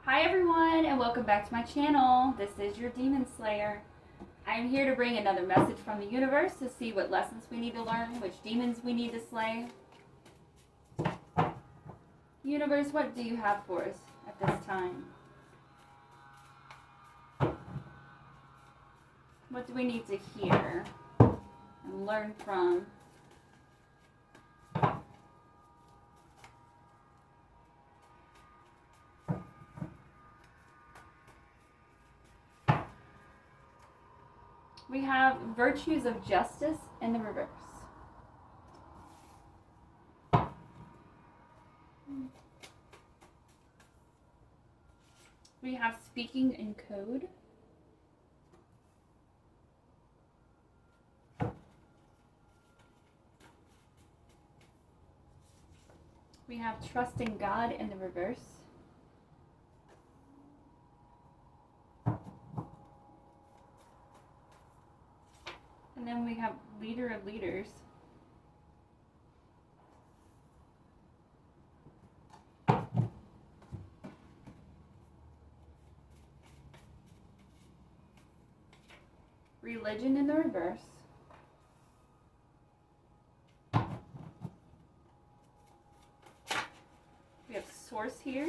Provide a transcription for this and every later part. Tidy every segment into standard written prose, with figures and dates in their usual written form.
Hi everyone and welcome back to my channel. This is your Demon Slayer. I am here to bring another message from the universe to see what lessons we need to learn, which demons we need to slay. Universe, what do you have for us at this time? What do we need to hear and learn from? We have virtues of justice in the reverse. We have speaking in code. We have trusting God in the reverse. And then we have leader of leaders. Religion in the reverse. We have source here.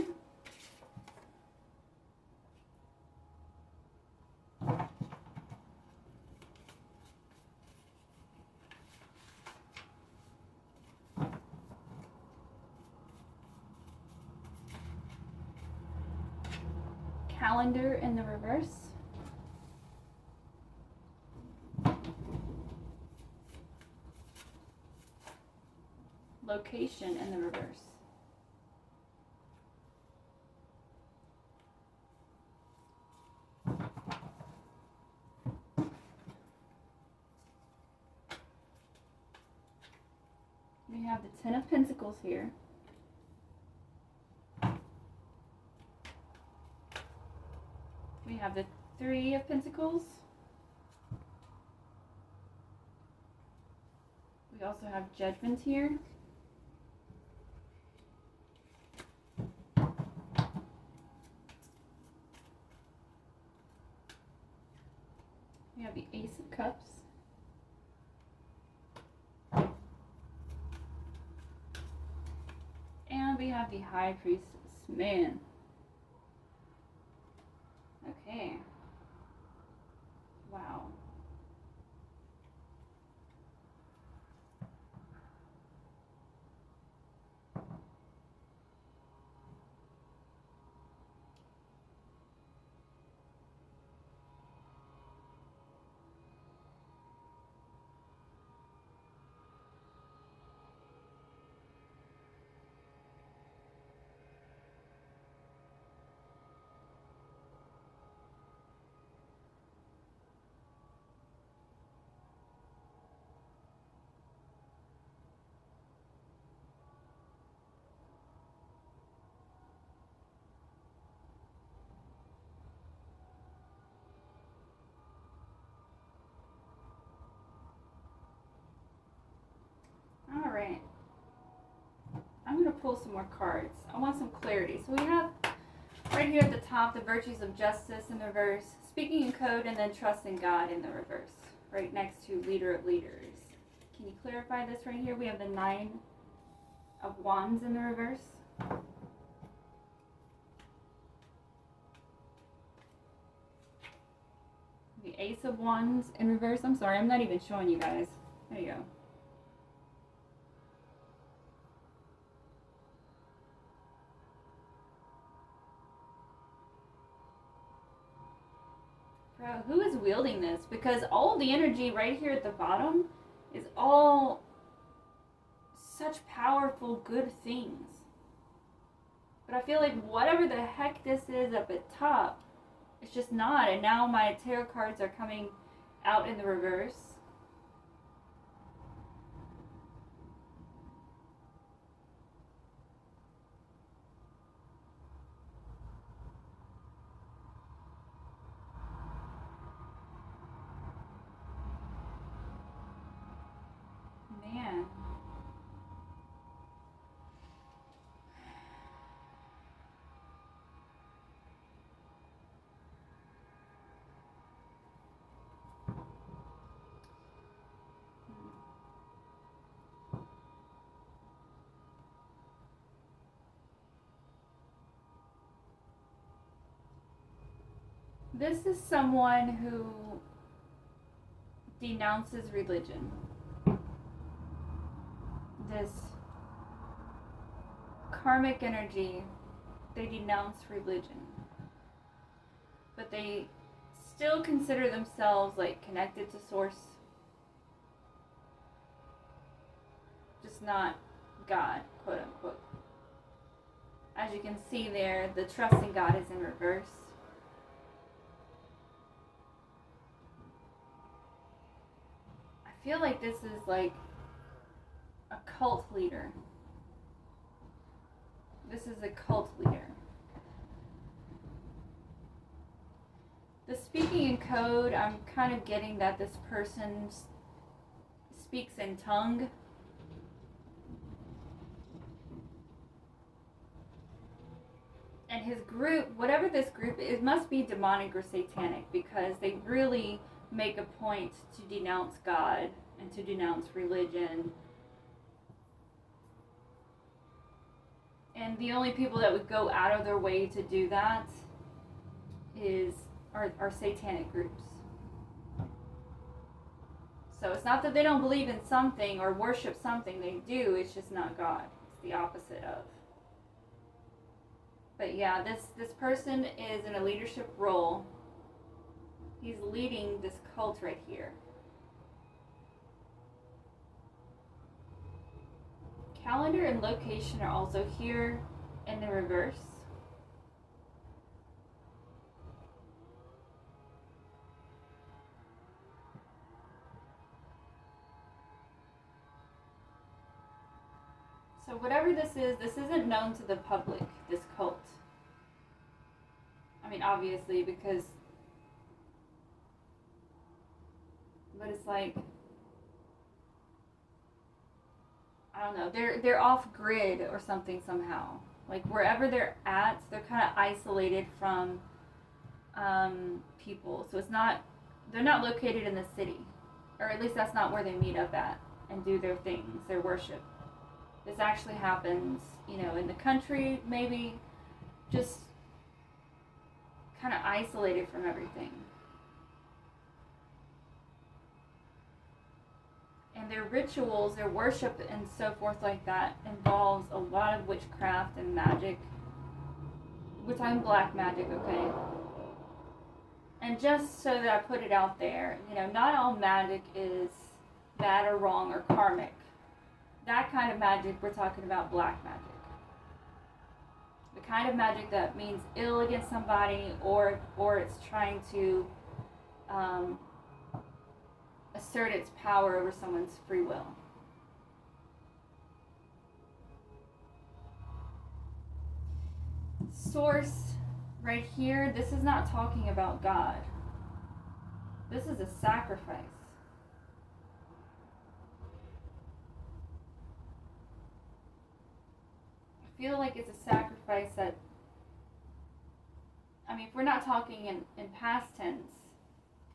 Calendar in the reverse. Location in the reverse. We have the Ten of Pentacles here. We have the Three of Pentacles. We also have Judgment here. We have the Ace of Cups. And we have the High Priestess. Man. Okay. Wow. All right. I'm going to pull some more cards. I want some clarity. So we have right here at the top the virtues of justice in the reverse, speaking in code, and then trusting God in the reverse, right next to leader of leaders. Can you clarify this right here? We have the Nine of Wands in the reverse. The Ace of Wands in reverse. I'm sorry, I'm not even showing you guys. There you go. Bro, who is wielding this? Because all the energy right here at the bottom is all such powerful, good things. But I feel like whatever the heck this is up at top, it's just not. And now my tarot cards are coming out in the reverse. Man. This is someone who denounces religion. This karmic energy, they denounce religion. But they still consider themselves like connected to source. Just not God, quote unquote. As you can see there, the trust in God is in reverse. I feel like this is like a cult leader. This is a cult leader. The speaking in code, I'm kind of getting that this person speaks in tongue. And his group, whatever this group is, must be demonic or satanic, because they really make a point to denounce God and to denounce religion. And the only people that would go out of their way to do that are satanic groups. So it's not that they don't believe in something or worship something, they do, it's just not God. It's the opposite of. But yeah, this person is in a leadership role. He's leading this cult right here. Calendar and location are also here in the reverse. So whatever this isn't known to the public, this cult. I mean, obviously, because, but it's like, I don't know, they're off grid or something somehow. Like wherever they're at, they're kind of isolated from people. So they're not located in the city, or at least that's not where they meet up at and do their things, their worship. This actually happens, in the country, maybe, just kind of isolated from everything. And their rituals, their worship, and so forth like that involves a lot of witchcraft and magic. We're talking black magic, okay? And just so that I put it out there, not all magic is bad or wrong or karmic. That kind of magic, we're talking about black magic. The kind of magic that means ill against somebody, or it's trying to assert its power over someone's free will. Source, right here, this is not talking about God. This is a sacrifice. I feel like it's a sacrifice that, if we're not talking in past tense,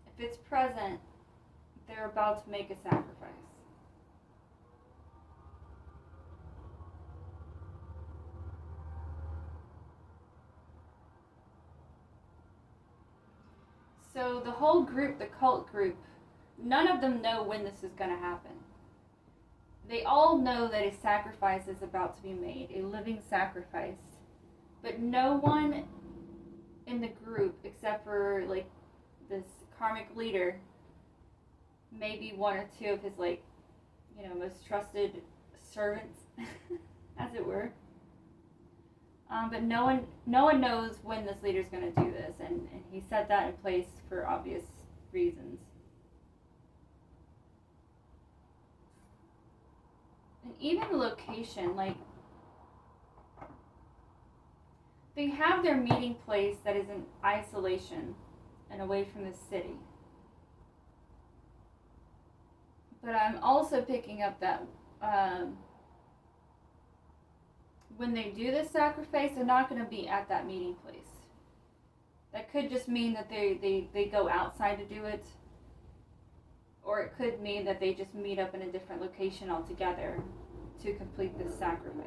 if it's present, they're about to make a sacrifice. So the whole group, the cult group, none of them know when this is going to happen. They all know that a sacrifice is about to be made, a living sacrifice. But no one in the group, except for like this karmic leader, maybe one or two of his most trusted servants, as it were. But no one knows when this leader's going to do this, and he set that in place for obvious reasons. And even the location, they have their meeting place that is in isolation and away from the city. But I'm also picking up that when they do this sacrifice, they're not going to be at that meeting place. That could just mean that they go outside to do it. Or it could mean that they just meet up in a different location altogether to complete this sacrifice.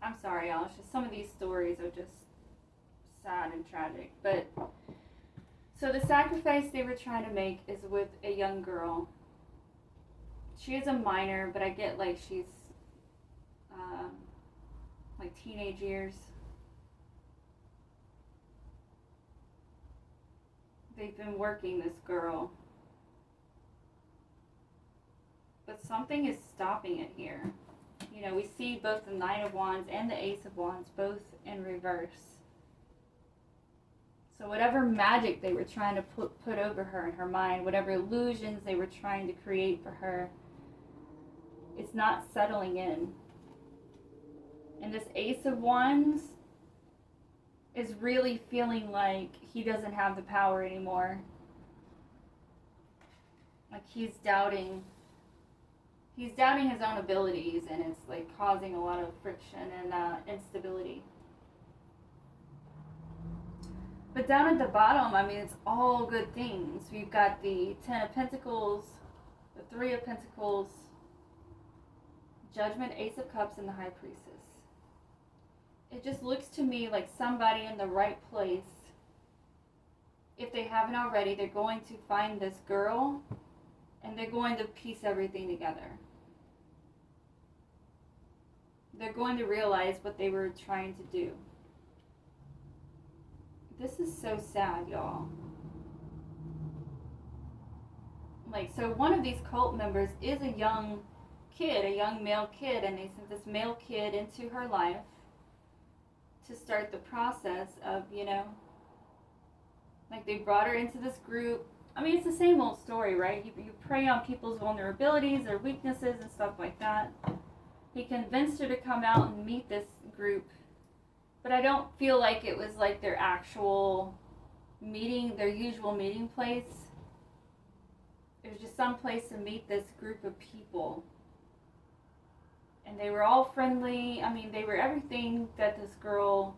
I'm sorry, y'all. It's just some of these stories are just sad and tragic. But so the sacrifice they were trying to make is with a young girl. She is a minor, but I get like she's like teenage years. They've been working this girl. But something is stopping it here. You know, we see both the Nine of Wands and the Ace of Wands both in reverse. So whatever magic they were trying to put over her in her mind, whatever illusions they were trying to create for her, it's not settling in. And this Ace of Wands is really feeling like he doesn't have the power anymore. Like he's doubting his own abilities, and it's like causing a lot of friction and instability. But down at the bottom, I mean, it's all good things. We've got the Ten of Pentacles, the Three of Pentacles, Judgment, Ace of Cups, and the High Priestess. It just looks to me like somebody in the right place. If they haven't already, they're going to find this girl, and they're going to piece everything together. They're going to realize what they were trying to do. This is so sad, y'all. Like, so one of these cult members is a young kid, a young male kid, and they sent this male kid into her life to start the process of, you know, like they brought her into this group. I mean, it's the same old story, right? You prey on people's vulnerabilities, their weaknesses, and stuff like that. He convinced her to come out and meet this group, but I don't feel like it was like their actual meeting, their usual meeting place. It was just some place to meet this group of people. And they were all friendly. I mean, they were everything that this girl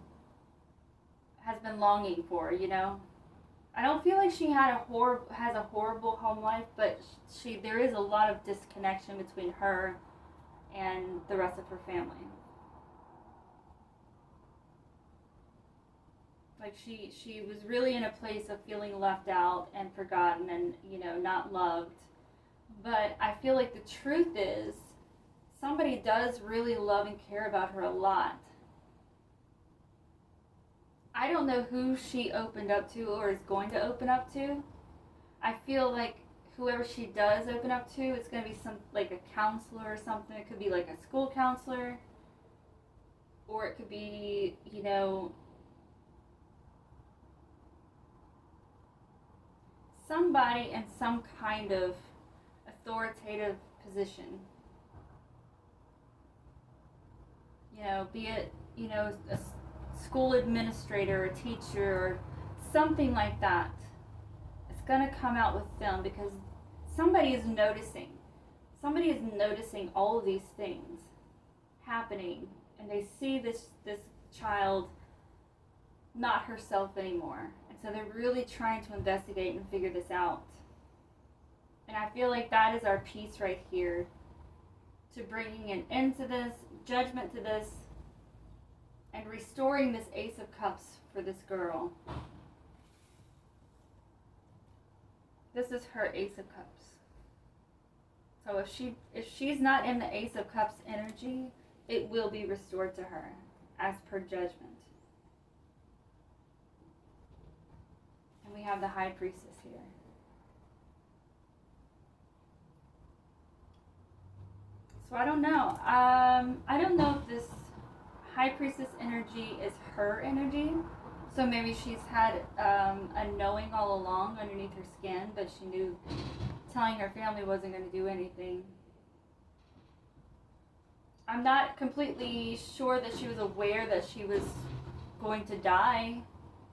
has been longing for, you know? I don't feel like she has a horrible home life, but there is a lot of disconnection between her and the rest of her family. Like she was really in a place of feeling left out and forgotten and, you know, not loved. But I feel like the truth is somebody does really love and care about her a lot. I don't know who she opened up to or is going to open up to. I feel like whoever she does open up to, it's going to be some like a counselor or something. It could be like a school counselor, or it could be, you know, somebody in some kind of authoritative position. You know, be it, you know, a school administrator, a teacher, or something like that. It's going to come out with them because somebody is noticing. Somebody is noticing all of these things happening, and they see this child not herself anymore. And so they're really trying to investigate and figure this out. And I feel like that is our piece right here to bringing an end to this, judgment to this, and restoring this Ace of Cups for this girl. This is her Ace of Cups. So if she's not in the Ace of Cups energy, it will be restored to her as per judgment. And we have the High Priestess here. So I don't know. I don't know if this High Priestess energy is her energy. So maybe she's had a knowing all along underneath her skin, but she knew telling her family wasn't going to do anything. I'm not completely sure that she was aware that she was going to die.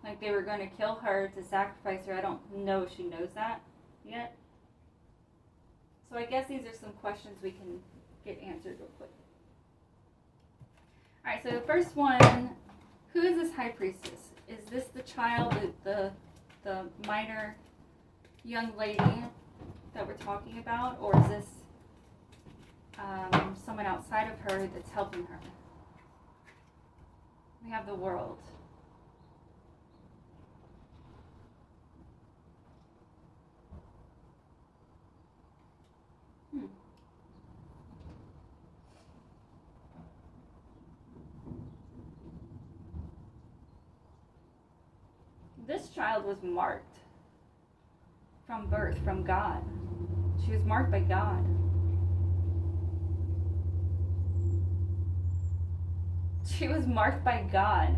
Like they were going to kill her to sacrifice her. I don't know if she knows that yet. So I guess these are some questions we can get answered real quick. Alright, so the first one, who is this High Priestess? Is this the child, the minor young lady that we're talking about, or is this someone outside of her that's helping her? We have the world. This child was marked from birth, from God. She was marked by God. She was marked by God.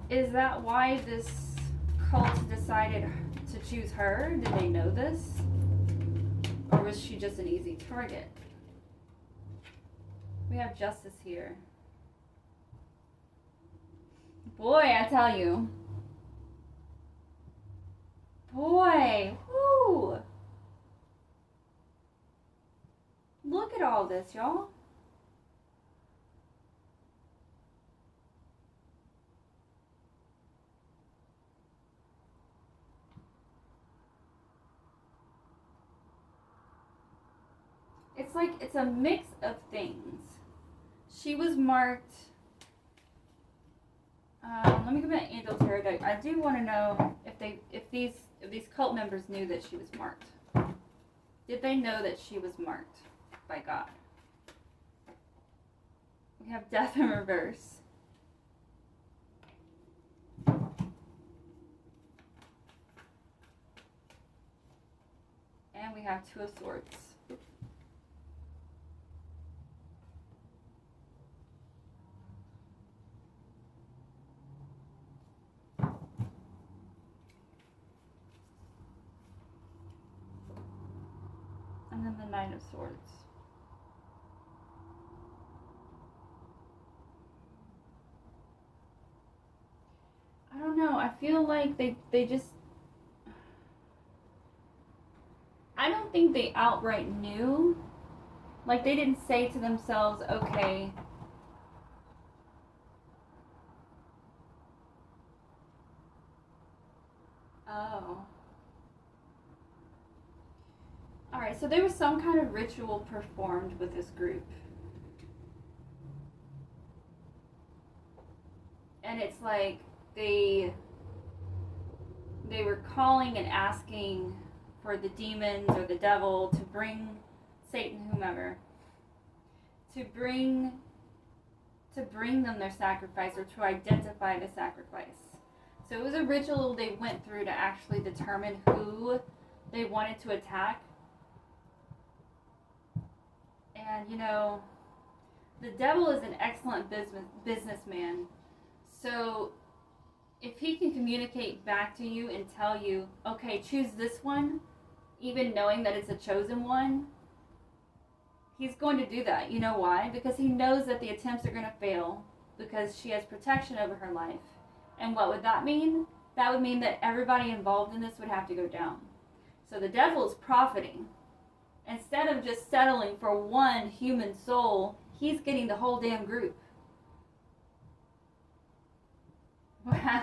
Is that why this cult decided to choose her? Did they know this? Or was she just an easy target? We have justice here. Boy, I tell you. Boy, whoo! Look at all this, y'all. It's like it's a mix of things. She was marked. Let me go back to Angel Tarot deck. I do want to know if these cult members knew that she was marked. Did they know that she was marked by God? We have Death in reverse. And we have Two of Swords. And then the Knight of Swords. I don't know. I feel like they just... I don't think they outright knew. Like, they didn't say to themselves, okay, oh. Alright, so there was some kind of ritual performed with this group. And it's like they were calling and asking for the demons or the devil to bring Satan, whomever, to bring them their sacrifice or to identify the sacrifice. So it was a ritual they went through to actually determine who they wanted to attack. And, you know, the devil is an excellent businessman. So if he can communicate back to you and tell you, okay, choose this one, even knowing that it's a chosen one, he's going to do that. You know why? Because he knows that the attempts are going to fail because she has protection over her life. And what would that mean? That would mean that everybody involved in this would have to go down. So the devil is profiting. Instead of just settling for one human soul, he's getting the whole damn group. But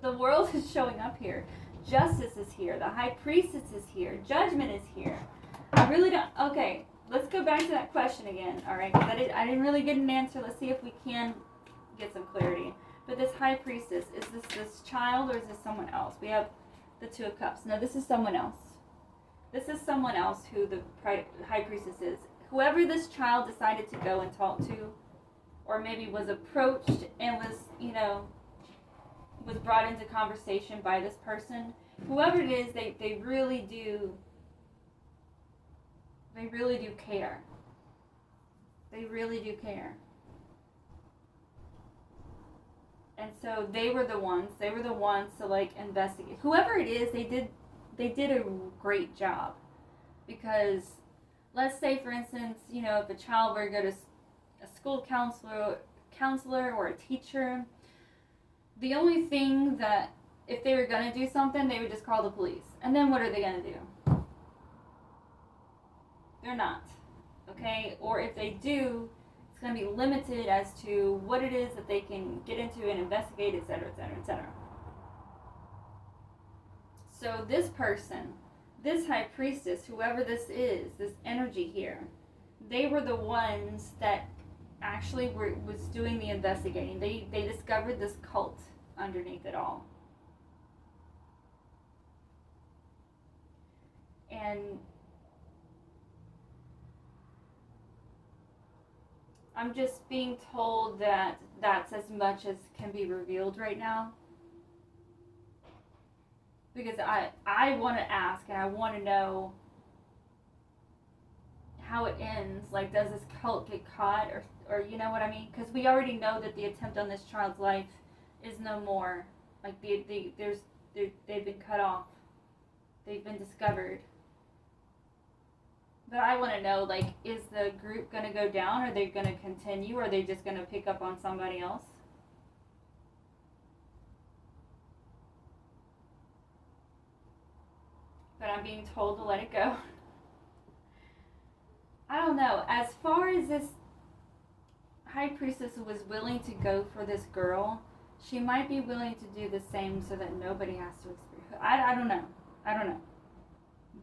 the world is showing up here. Justice is here. The High Priestess is here. Judgment is here. I really don't... Okay, let's go back to that question again, all right? Because I didn't really get an answer. Let's see if we can get some clarity. But this High Priestess, is this child or is this someone else? We have the Two of Cups. No, this is someone else. This is someone else who the High Priestess is. Whoever this child decided to go and talk to, or maybe was approached and was, you know, was brought into conversation by this person, whoever it is, they really do care. They really do care. And so they were the ones to like investigate. Whoever it is, they did a great job. Because let's say, for instance, you know, if a child were to go to a school counselor or a teacher, the only thing that, if they were going to do something, they would just call the police. And then what are they going to do? They're not. Okay? Or if they do, it's going to be limited as to what it is that they can get into and investigate, etc., etc., etc. So this person this high priestess, whoever this is, this energy here, they were the ones that actually was doing the investigating. They discovered this cult underneath it all. And I'm just being told that that's as much as can be revealed right now. Because I want to ask and I want to know how it ends. Like, does this cult get caught, or you know what I mean? Because we already know that the attempt on this child's life is no more. Like, they've been cut off. They've been discovered. But I want to know, like, is the group going to go down? Are they going to continue? Or are they just going to pick up on somebody else? But I'm being told to let it go. I don't know. As far as this high priestess was willing to go for this girl, she might be willing to do the same so that nobody has to experience. I don't know. I don't know.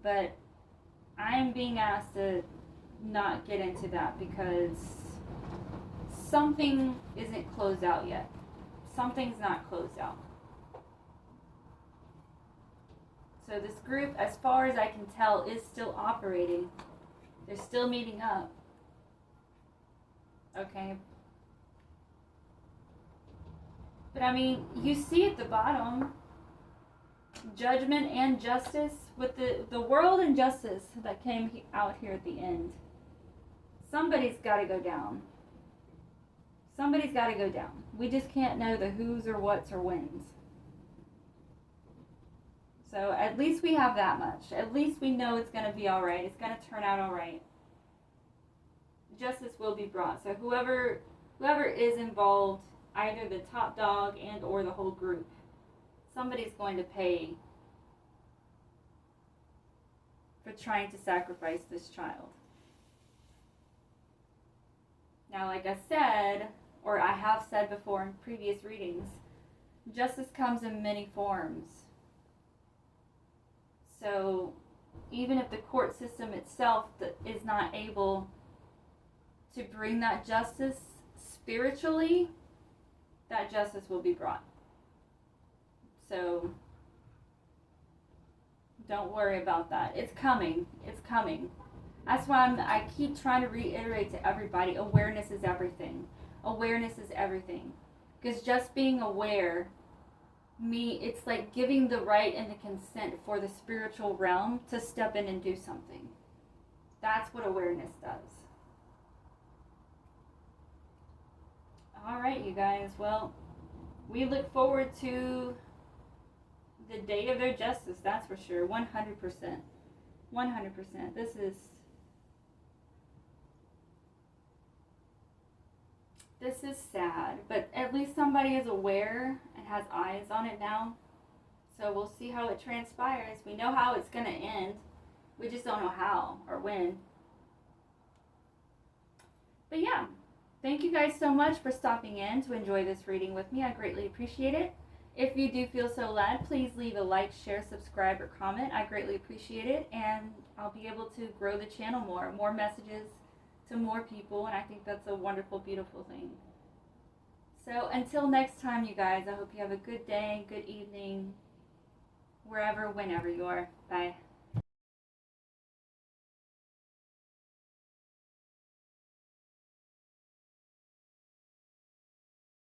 But I am being asked to not get into that because something isn't closed out yet. Something's not closed out. So this group, as far as I can tell, is still operating. They're still meeting up. Okay. But I mean, you see at the bottom, judgment and justice, with the world and justice that came out here at the end. Somebody's got to go down. Somebody's got to go down. We just can't know the who's or what's or whens. So at least we have that much. At least we know it's going to be all right. It's going to turn out all right. Justice will be brought. So whoever is involved, either the top dog and or the whole group, somebody's going to pay for trying to sacrifice this child. Now, like I said, or I have said before in previous readings, justice comes in many forms. So even if the court system itself is not able to bring that justice spiritually, that justice will be brought. So don't worry about that. It's coming. It's coming. That's why I keep trying to reiterate to everybody, awareness is everything. Awareness is everything. Because just being aware, it's like giving the right and the consent for the spiritual realm to step in and do something. That's what awareness does. All right, you guys. Well, we look forward to the day of their justice, that's for sure. 100%. 100%. This is sad, but at least somebody is aware and has eyes on it now. So we'll see how it transpires. We know how it's going to end. We just don't know how or when. But yeah, thank you guys so much for stopping in to enjoy this reading with me. I greatly appreciate it. If you do feel so led, please leave a like, share, subscribe, or comment. I greatly appreciate it, and I'll be able to grow the channel more messages to more people, and I think that's a wonderful, beautiful thing. So until next time, you guys, I hope you have a good day, good evening, wherever, whenever you are. Bye.